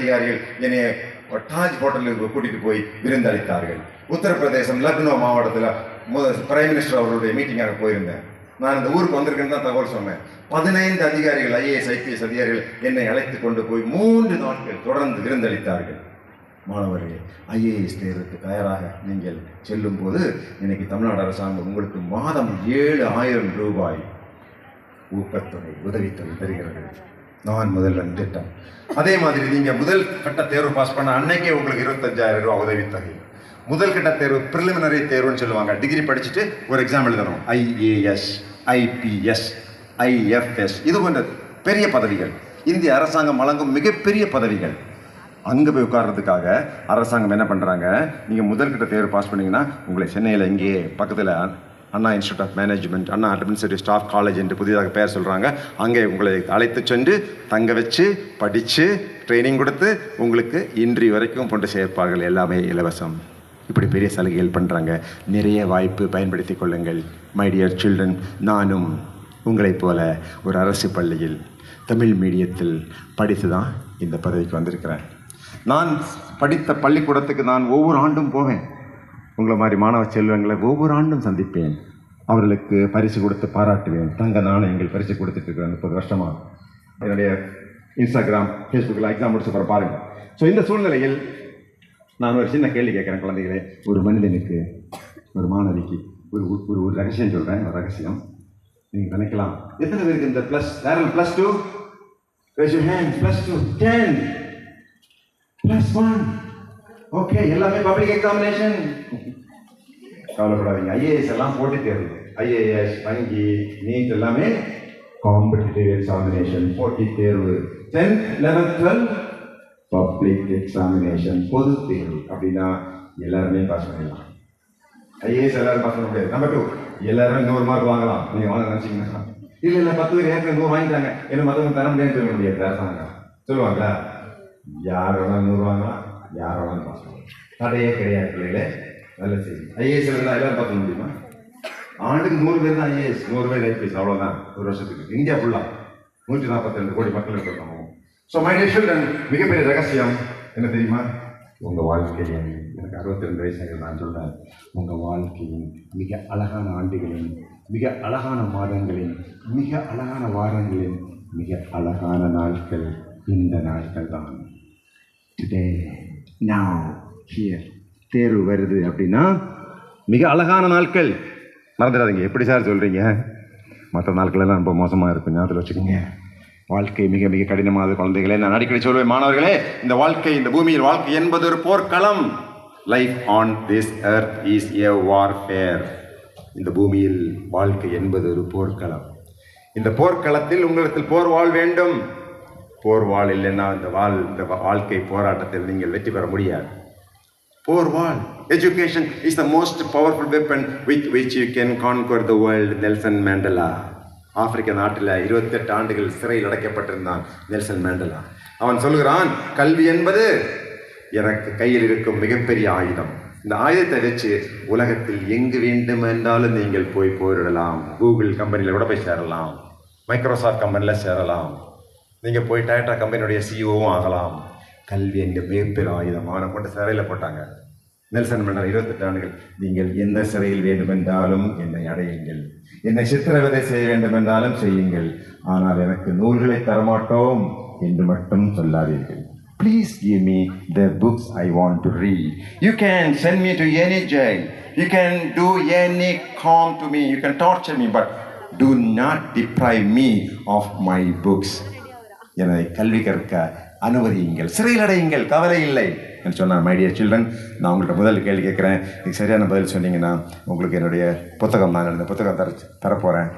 அதிகாரிகள் என்னை தாஜ் ஹோட்டலுக்கு கூட்டிகிட்டு போய் விருந்தளித்தார்கள். உத்தரப்பிரதேசம் லக்னோ மாவட்டத்தில் பிரைம் மினிஸ்டர் அவருடைய மீட்டிங் அங்கே போயிருந்தேன். நான் இந்த ஊருக்கு வந்திருக்கேன்னு தான் தகவல் சொன்னேன். 15 அதிகாரிகள், IAS IPS அதிகாரிகள் என்னை அழைத்து கொண்டு போய் 3 நாட்கள் தொடர்ந்து விருந்தளித்தார்கள். மாணவர்களே, IAS தேர்வுக்கு தயாராக நீங்கள் செல்லும் போது இன்னைக்கு தமிழ்நாடு அரசாங்கம் உங்களுக்கு மாதம் 7,000 ரூபாய் ஊக்கத்தொகை, உதவித்தொகை தருகிறது. நான் முதல்வன் திட்டம். அதே மாதிரி நீங்கள் முதல் கட்ட தேர்வு பாஸ் பண்ண அன்னைக்கே உங்களுக்கு 25,000 ரூபாய் உதவித்தொகை. முதல் கட்ட தேர்வு ப்ரிலிமினரி தேர்வுன்னு சொல்லுவாங்க. டிகிரி படிச்சுட்டு ஒரு எக்ஸாம் எழுதணும். IAS, IPS, IFS இது போன்ற பெரிய பதவிகள், இந்திய அரசாங்கம் வழங்கும் மிகப்பெரிய பதவிகள். அங்கே போய் உட்கார்றதுக்காக அரசாங்கம் என்ன பண்ணுறாங்க, நீங்கள் முதல் கட்ட தேர்வு பாஸ் பண்ணிங்கன்னா உங்களை சென்னையில் இங்கேயே பக்கத்தில் Anna institute of management, Anna administrative staff college என்று புதிதாக பெயர் சொல்கிறாங்க. அங்கே உங்களை அழைத்து சென்று தங்க வச்சு படித்து ட்ரைனிங் கொடுத்து உங்களுக்கு இன்றி வரைக்கும் கொண்டு சேர்ப்பார்கள். எல்லாமே இலவசம். இப்படி பெரிய சலுகைகள் பண்ணுறாங்க. நிறைய வாய்ப்பு பயன்படுத்தி கொள்ளுங்கள். மை டியர் சில்ட்ரன், நானும் உங்களைப் போல ஒரு அரசு பள்ளியில் தமிழ் மீடியத்தில் படித்து தான் இந்த பதவிக்கு வந்திருக்கிறேன். நான் படித்த பள்ளிக்கூடத்துக்கு நான் ஒவ்வொரு ஆண்டும் போவேன். உங்களை மாதிரி மாணவ செல்வங்களை ஒவ்வொரு ஆண்டும் சந்திப்பேன். அவர்களுக்கு பரிசு கொடுத்து பாராட்டுவேன். தங்க நாணயங்கள் பரிசு கொடுத்துட்டு இருக்கிறேன் 30 வருஷமாக. என்னுடைய இன்ஸ்டாகிராம், ஃபேஸ்புக்கில் எக்ஸாம் முடிச்ச அப்புறம் பாருங்கள். ஸோ இந்த சூழ்நிலையில் நான் ஒரு சின்ன கேள்வி கேட்குறேன். குழந்தைகளே, ஒரு மனிதனுக்கு, ஒரு மாணவிக்கு ஒரு ரகசியம் சொல்கிறேன். ஒரு ரகசியம் நீங்கள் நினைக்கலாம். எத்தனை பேருக்கு இந்த +2 raise your hand. +2 10 +1 ஓகே. எல்லாமே பப்ளிக் எக்ஸாமினேஷன். கவலைப்படாதீங்க. IAS எல்லாம் போட்டி தேர்வு. IAS, வங்கி, நீட் எல்லாமே காம்படிட்டிவ் எக்ஸாமினேஷன், போட்டி தேர்வு. 10th 11th 12th public examination, பொது தேர்வு. அப்படின்னா எல்லாருமே பாஸ் பண்ணிடலாம். IAS எல்லாரும் பாஸ் பண்ண முடியாது. நம்பர் 2, எல்லாரும் 100 மார்க் வாங்கலாம். நீங்கள் வாங்க நினச்சிங்கன்னா இல்லை 10 பேர் ஏற்கனவே 100 வாங்கிட்டாங்க, என்ன மற்றவங்க தர முடியாதுன்னு சொல்ல முடியாது. அரசாங்கம் சொல்லுவாங்களா? யார் வேணாலும் 100 வாங்கலாம், யார் வேணாலும் பாஸ் பண்ணலாம். தடையே கிடையாது. பிள்ளைகளே, நல்ல செய்தி. IAS இருந்தால் எல்லாரும் பார்க்க முடியுமா? ஆண்டுக்கு 100 பேர் தான் IAS, 100 பேர் IPS, அவ்வளோதான் ஒரு வருஷத்துக்கு. இந்தியா ஃபுல்லாக 142 கோடி மக்கள் இருக்கிறோம். ஸோ மை டியர் சில்ட்ரன், மிகப்பெரிய ரகசியம் என்ன தெரியுமா? உங்கள் வாழ்க்கையின், எனக்கு 62 வயசாக நான் சொல்கிறேன், உங்கள் வாழ்க்கையின் மிக அழகான ஆண்டுகளின், மிக அழகான மாதங்களின், மிக அழகான வாரங்களின், மிக அழகான நாட்கள் இந்த நாட்கள் தான். Today, now, here. தேர்வு வருது அப்படின்னா மிக அழகான நாட்கள். மறந்துடாதீங்க. எப்படி சார் சொல்கிறீங்க? மற்ற நாட்களெல்லாம் ரொம்ப மோசமாக இருக்கும். ஞாபகத்தில் வச்சுக்கோங்க. வாழ்க்கை மிக மிக கடினமானது. குழந்தைகளே, நான் அடிக்கடி சொல்வேன், மாணவர்களே, இந்த வாழ்க்கை, இந்த பூமியில் வாழ்க்கை என்பது ஒரு போர்க்களம். Life on this earth is a warfare. இந்த பூமியில் வாழ்க்கை என்பது ஒரு போர்க்களம். இந்த போர்க்களத்தில் உங்களிடத்தில் போர் வாழ் வேண்டும். போர் வாழ் இல்லைன்னா இந்த வாழ்க்கை போராட்டத்தில் நீங்கள் வெற்றி பெற முடியாது. போர் வாழ். Education is the most powerful weapon with which you can conquer the world. Nelson Mandela. ஆப்பிரிக்க நாட்டில் 28 ஆண்டுகள் சிறையில் அடைக்கப்பட்டிருந்தான் நெல்சன் மேண்டலா. அவன் சொல்கிறான், கல்வி என்பது எனக்கு கையில் இருக்கும் மிகப்பெரிய ஆயுதம். இந்த ஆயுதத்தை வச்சு உலகத்தில் எங்கு வேண்டுமென்றாலும் நீங்கள் போய் போரிடலாம். கூகுள் கம்பெனியில் கூட போய் சேரலாம், மைக்ரோசாஃப்ட் கம்பெனியில் சேரலாம், நீங்கள் போய் டாட்டா கம்பெனியுடைய சிஇஓவும் ஆகலாம். கல்வி என்ற மிகப்பெரிய ஆயுதம். அவனை கொண்டு சிறையில் போட்டாங்க. நெல்சன் மண்டல் 28 ஆண்டுகள். நீங்கள் எந்த சிறையில் வேண்டுமென்றாலும் என்னை அடையுங்கள், என்னை சித்திரவதை செய்ய வேண்டுமென்றாலும் செய்யுங்கள், ஆனால் எனக்கு நூல்களை தரமாட்டோம் என்று மட்டும் சொல்லாதீர்கள். Please give me the books I want to read. You can send me to any jail. You can do any harm to me. You can torture me, but do not deprive me of my books. என்னை கல்வி கற்க அனுமதியுங்கள், சிறையில் அடையுங்கள், கவலை இல்லை என்று சொன்னார். My dear children, நான் உங்கள்கிட்ட முதல் கேள்வி கேட்குறேன். இதுக்கு சரியான பதில் சொன்னீங்கன்னா உங்களுக்கு என்னுடைய புத்தகம், நான் இந்த புத்தகம் தரப்போகிறேன்.